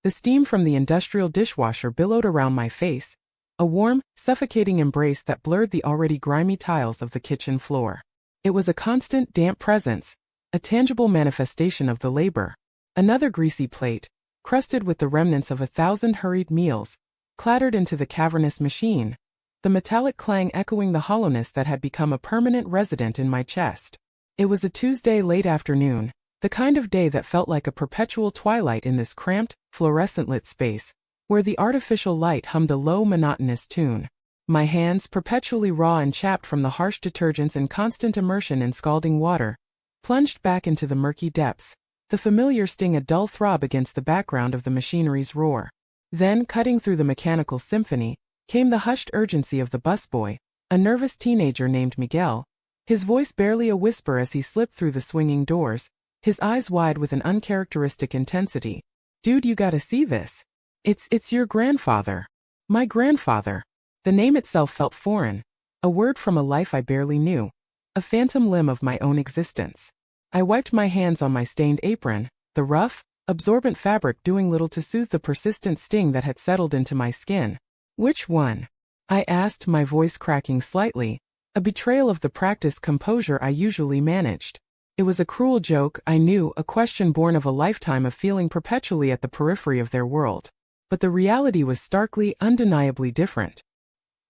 The steam from the industrial dishwasher billowed around my face, a warm, suffocating embrace that blurred the already grimy tiles of the kitchen floor. It was a constant, damp presence, a tangible manifestation of the labor. Another greasy plate, crusted with the remnants of 1,000 hurried meals, clattered into the cavernous machine, the metallic clang echoing the hollowness that had become a permanent resident in my chest. It was a Tuesday late afternoon, the kind of day that felt like a perpetual twilight in this cramped, fluorescent-lit space, where the artificial light hummed a low, monotonous tune. My hands, perpetually raw and chapped from the harsh detergents and constant immersion in scalding water, plunged back into the murky depths, the familiar sting a dull throb against the background of the machinery's roar. Then, cutting through the mechanical symphony, came the hushed urgency of the busboy, a nervous teenager named Miguel, his voice barely a whisper as he slipped through the swinging doors, his eyes wide with an uncharacteristic intensity. "Dude, you gotta see this. It's your grandfather." My grandfather. The name itself felt foreign, a word from a life I barely knew, a phantom limb of my own existence. I wiped my hands on my stained apron, the rough, absorbent fabric doing little to soothe the persistent sting that had settled into my skin. "Which one?" I asked, my voice cracking slightly, a betrayal of the practiced composure I usually managed. It was a cruel joke, I knew, a question born of a lifetime of feeling perpetually at the periphery of their world. But the reality was starkly, undeniably different.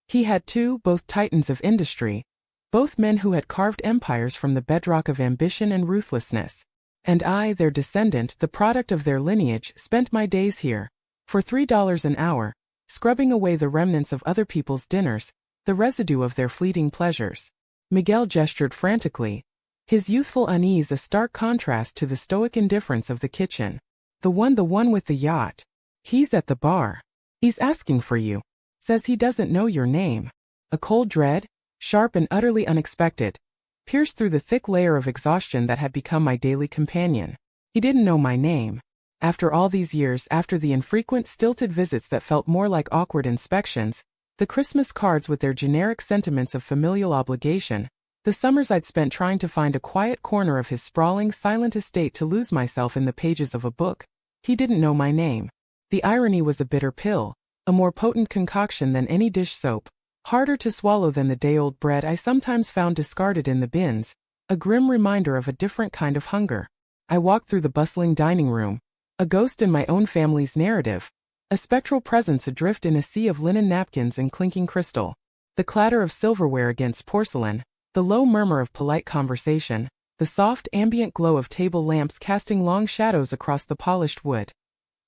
He had two, both titans of industry, both men who had carved empires from the bedrock of ambition and ruthlessness. And I, their descendant, the product of their lineage, spent my days here, for $3 an hour, scrubbing away the remnants of other people's dinners, the residue of their fleeting pleasures. Miguel gestured frantically, his youthful unease a stark contrast to the stoic indifference of the kitchen. The one with the yacht. He's at the bar. He's asking for you. Says he doesn't know your name." A cold dread, sharp and utterly unexpected, pierced through the thick layer of exhaustion that had become my daily companion. He didn't know my name. After all these years, after the infrequent stilted visits that felt more like awkward inspections, the Christmas cards with their generic sentiments of familial obligation, the summers I'd spent trying to find a quiet corner of his sprawling, silent estate to lose myself in the pages of a book, he didn't know my name. The irony was a bitter pill, a more potent concoction than any dish soap, harder to swallow than the day-old bread I sometimes found discarded in the bins, a grim reminder of a different kind of hunger. I walked through the bustling dining room, a ghost in my own family's narrative, a spectral presence adrift in a sea of linen napkins and clinking crystal. The clatter of silverware against porcelain, the low murmur of polite conversation, the soft ambient glow of table lamps casting long shadows across the polished wood.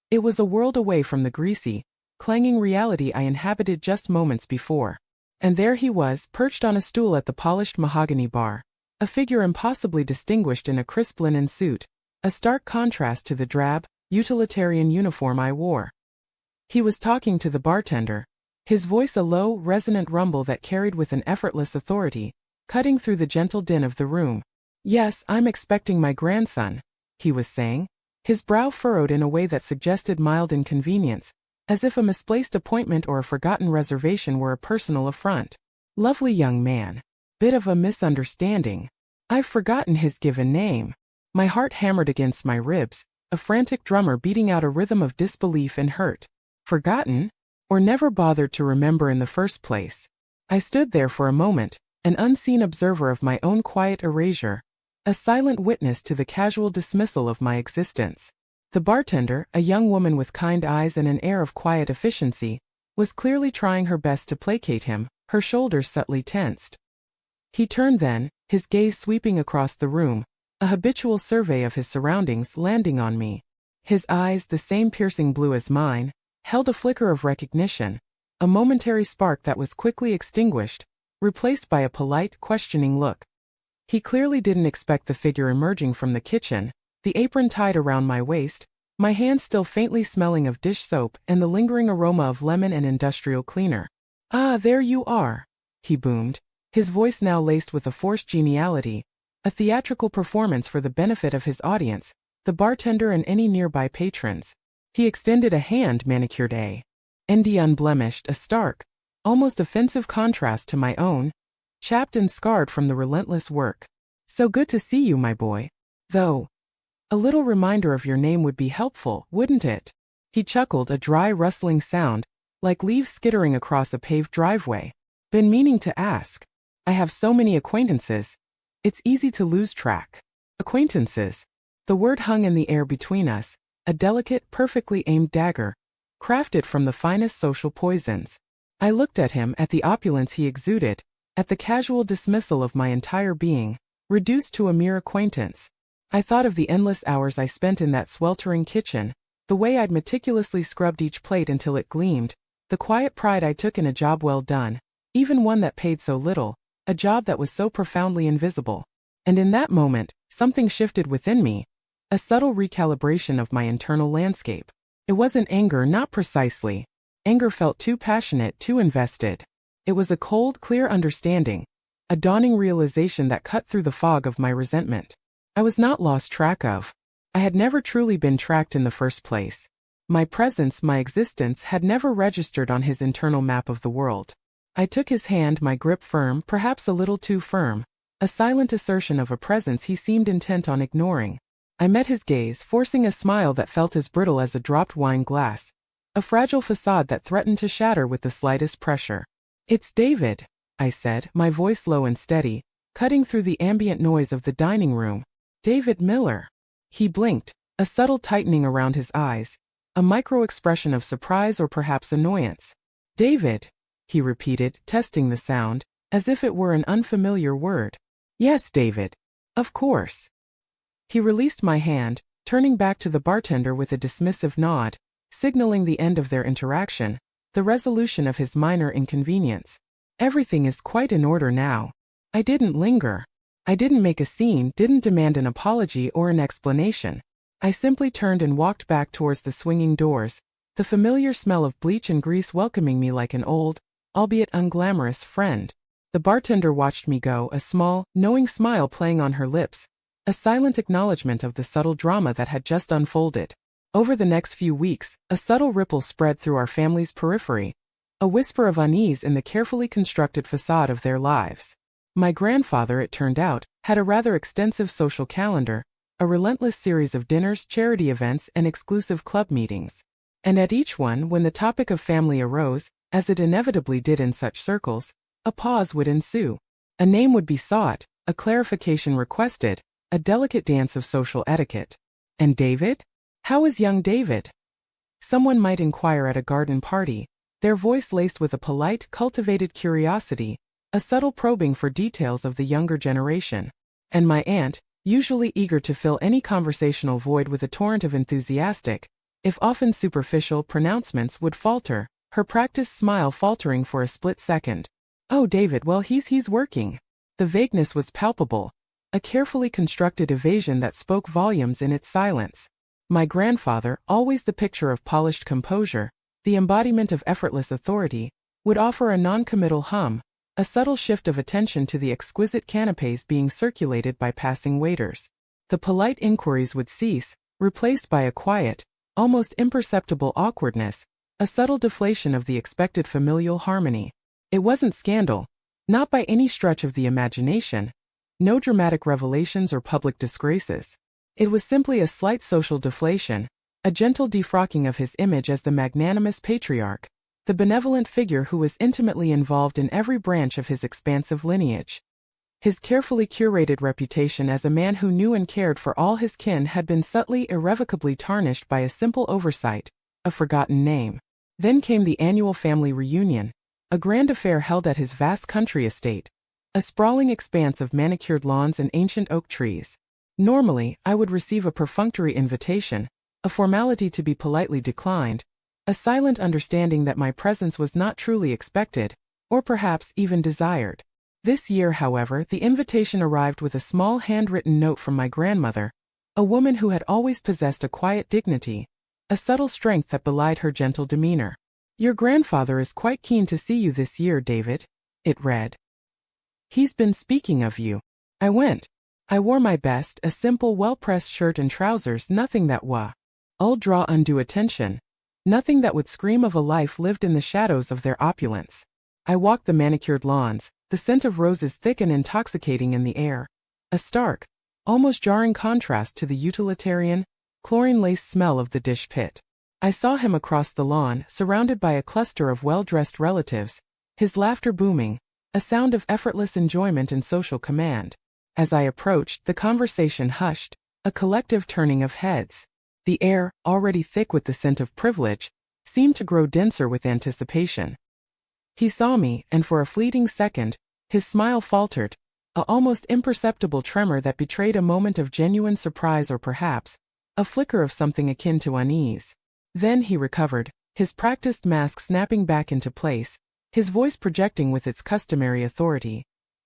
It was a world away from the greasy, clanging reality I inhabited just moments before. And there he was, perched on a stool at the polished mahogany bar, a figure impossibly distinguished in a crisp linen suit, a stark contrast to the drab, utilitarian uniform I wore. He was talking to the bartender, his voice a low, resonant rumble that carried with an effortless authority, cutting through the gentle din of the room. "Yes, I'm expecting my grandson," he was saying, his brow furrowed in a way that suggested mild inconvenience, as if a misplaced appointment or a forgotten reservation were a personal affront. "Lovely young man. Bit of a misunderstanding. I've forgotten his given name." My heart hammered against my ribs, a frantic drummer beating out a rhythm of disbelief and hurt. Forgotten? Or never bothered to remember in the first place? I stood there for a moment, an unseen observer of my own quiet erasure, a silent witness to the casual dismissal of my existence. The bartender, a young woman with kind eyes and an air of quiet efficiency, was clearly trying her best to placate him, her shoulders subtly tensed. He turned then, his gaze sweeping across the room, a habitual survey of his surroundings landing on me. His eyes, the same piercing blue as mine, held a flicker of recognition, a momentary spark that was quickly extinguished, replaced by a polite, questioning look. He clearly didn't expect the figure emerging from the kitchen, the apron tied around my waist, my hands still faintly smelling of dish soap and the lingering aroma of lemon and industrial cleaner. "Ah, there you are," he boomed, his voice now laced with a forced geniality, a theatrical performance for the benefit of his audience, the bartender and any nearby patrons. He extended a hand manicured and unblemished, a stark, almost offensive contrast to my own, chapped and scarred from the relentless work. "So good to see you, my boy. Though, a little reminder of your name would be helpful, wouldn't it?" He chuckled, a dry rustling sound, like leaves skittering across a paved driveway. Been meaning to ask. I have so many acquaintances. It's easy to lose track. Acquaintances. The word hung in the air between us, a delicate, perfectly aimed dagger, crafted from the finest social poisons. I looked at him, at the opulence he exuded, at the casual dismissal of my entire being, reduced to a mere acquaintance. I thought of the endless hours I spent in that sweltering kitchen, the way I'd meticulously scrubbed each plate until it gleamed, the quiet pride I took in a job well done, even one that paid so little, a job that was so profoundly invisible. And in that moment, something shifted within me, a subtle recalibration of my internal landscape. It wasn't anger, not precisely. Anger felt too passionate, too invested. It was a cold, clear understanding, a dawning realization that cut through the fog of my resentment. I was not lost track of. I had never truly been tracked in the first place. My presence, my existence, had never registered on his internal map of the world. I took his hand, my grip firm, perhaps a little too firm, a silent assertion of a presence he seemed intent on ignoring. I met his gaze, forcing a smile that felt as brittle as a dropped wine glass, a fragile facade that threatened to shatter with the slightest pressure. "It's David," I said, my voice low and steady, cutting through the ambient noise of the dining room. "David Miller." He blinked, a subtle tightening around his eyes, a micro-expression of surprise or perhaps annoyance. "David," he repeated, testing the sound, as if it were an unfamiliar word. "Yes, David. Of course." He released my hand, turning back to the bartender with a dismissive nod, signaling the end of their interaction, the resolution of his minor inconvenience. "Everything is quite in order now." I didn't linger. I didn't make a scene, didn't demand an apology or an explanation. I simply turned and walked back towards the swinging doors, the familiar smell of bleach and grease welcoming me like an old, albeit unglamorous, friend. The bartender watched me go, a small, knowing smile playing on her lips, a silent acknowledgement of the subtle drama that had just unfolded. Over the next few weeks, a subtle ripple spread through our family's periphery, a whisper of unease in the carefully constructed facade of their lives. My grandfather, it turned out, had a rather extensive social calendar, a relentless series of dinners, charity events, and exclusive club meetings. And at each one, when the topic of family arose, as it inevitably did in such circles, a pause would ensue. A name would be sought, a clarification requested, a delicate dance of social etiquette. "And David? How is young David?" Someone might inquire at a garden party, their voice laced with a polite, cultivated curiosity, a subtle probing for details of the younger generation. And my aunt, usually eager to fill any conversational void with a torrent of enthusiastic, if often superficial, pronouncements, would falter, her practiced smile faltering for a split second. "Oh, David, well, he's working." The vagueness was palpable, a carefully constructed evasion that spoke volumes in its silence. My grandfather, always the picture of polished composure, the embodiment of effortless authority, would offer a non-committal hum, a subtle shift of attention to the exquisite canapés being circulated by passing waiters. The polite inquiries would cease, replaced by a quiet, almost imperceptible awkwardness, a subtle deflation of the expected familial harmony. It wasn't scandal, not by any stretch of the imagination, no dramatic revelations or public disgraces. It was simply a slight social deflation, a gentle defrocking of his image as the magnanimous patriarch, the benevolent figure who was intimately involved in every branch of his expansive lineage. His carefully curated reputation as a man who knew and cared for all his kin had been subtly, irrevocably tarnished by a simple oversight, a forgotten name. Then came the annual family reunion, a grand affair held at his vast country estate, a sprawling expanse of manicured lawns and ancient oak trees. Normally, I would receive a perfunctory invitation, a formality to be politely declined, a silent understanding that my presence was not truly expected, or perhaps even desired. This year, however, the invitation arrived with a small handwritten note from my grandmother, a woman who had always possessed a quiet dignity, a subtle strength that belied her gentle demeanor. "Your grandfather is quite keen to see you this year, David," it read. "He's been speaking of you." I went. I wore my best, a simple, well-pressed shirt and trousers, nothing that would draw undue attention, nothing that would scream of a life lived in the shadows of their opulence. I walked the manicured lawns, the scent of roses thick and intoxicating in the air, a stark, almost jarring contrast to the utilitarian, chlorine-laced smell of the dish pit. I saw him across the lawn, surrounded by a cluster of well-dressed relatives, his laughter booming, a sound of effortless enjoyment and social command. As I approached, the conversation hushed, a collective turning of heads. The air, already thick with the scent of privilege, seemed to grow denser with anticipation. He saw me, and for a fleeting second, his smile faltered, a almost imperceptible tremor that betrayed a moment of genuine surprise or perhaps a flicker of something akin to unease. Then he recovered, his practiced mask snapping back into place, his voice projecting with its customary authority.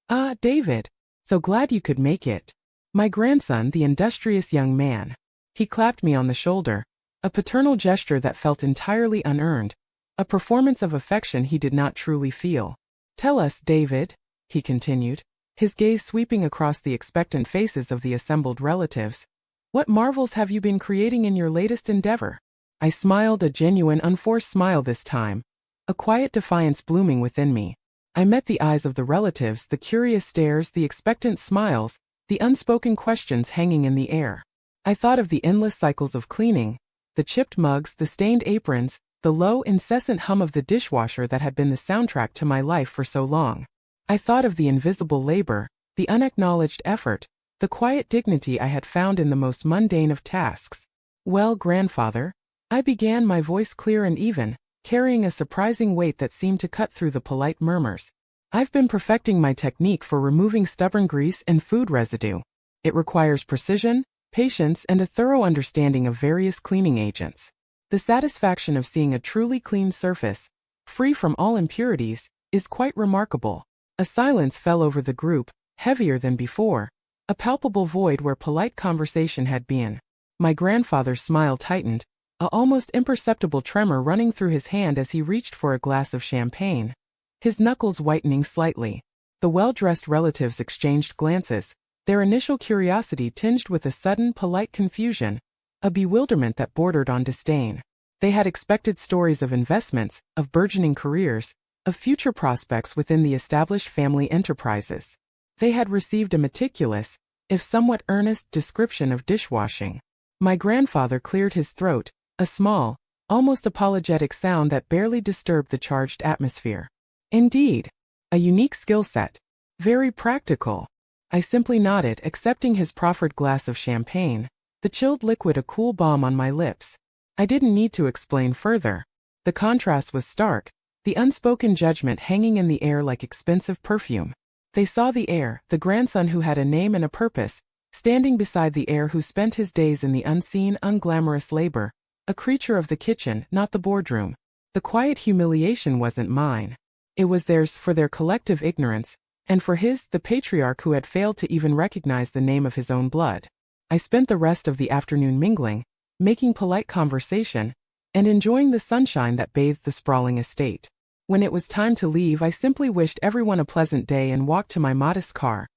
"Ah, David, so glad you could make it. My grandson, the industrious young man." He clapped me on the shoulder, a paternal gesture that felt entirely unearned, a performance of affection he did not truly feel. "Tell us, David," he continued, his gaze sweeping across the expectant faces of the assembled relatives. "What marvels have you been creating in your latest endeavor?" I smiled, a genuine, unforced smile this time, a quiet defiance blooming within me. I met the eyes of the relatives, the curious stares, the expectant smiles, the unspoken questions hanging in the air. I thought of the endless cycles of cleaning, the chipped mugs, the stained aprons, the low, incessant hum of the dishwasher that had been the soundtrack to my life for so long. I thought of the invisible labor, the unacknowledged effort, the quiet dignity I had found in the most mundane of tasks. "Well, grandfather," I began, my voice clear and even, carrying a surprising weight that seemed to cut through the polite murmurs. "I've been perfecting my technique for removing stubborn grease and food residue. It requires precision, patience, and a thorough understanding of various cleaning agents. The satisfaction of seeing a truly clean surface, free from all impurities, is quite remarkable." A silence fell over the group, heavier than before, a palpable void where polite conversation had been. My grandfather's smile tightened, a almost imperceptible tremor running through his hand as he reached for a glass of champagne, his knuckles whitening slightly. The well-dressed relatives exchanged glances, their initial curiosity tinged with a sudden, polite confusion, a bewilderment that bordered on disdain. They had expected stories of investments, of burgeoning careers, of future prospects within the established family enterprises. They had received a meticulous, if somewhat earnest, description of dishwashing. My grandfather cleared his throat, a small, almost apologetic sound that barely disturbed the charged atmosphere. "Indeed. A unique skill set. Very practical." I simply nodded, accepting his proffered glass of champagne, the chilled liquid a cool balm on my lips. I didn't need to explain further. The contrast was stark, the unspoken judgment hanging in the air like expensive perfume. They saw the heir, the grandson who had a name and a purpose, standing beside the heir who spent his days in the unseen, unglamorous labor, a creature of the kitchen, not the boardroom. The quiet humiliation wasn't mine. It was theirs for their collective ignorance, and for his, the patriarch who had failed to even recognize the name of his own blood. I spent the rest of the afternoon mingling, making polite conversation, and enjoying the sunshine that bathed the sprawling estate. When it was time to leave, I simply wished everyone a pleasant day and walked to my modest car,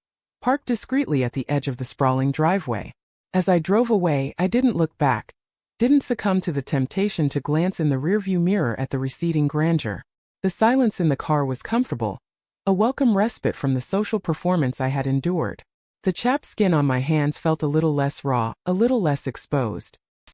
parked discreetly at the edge of the sprawling driveway. As I drove away, I didn't look back, didn't succumb to the temptation to glance in the rearview mirror at the receding grandeur. The silence in the car was comfortable, a welcome respite from the social performance I had endured. The chapped skin on my hands felt a little less raw, a little less exposed.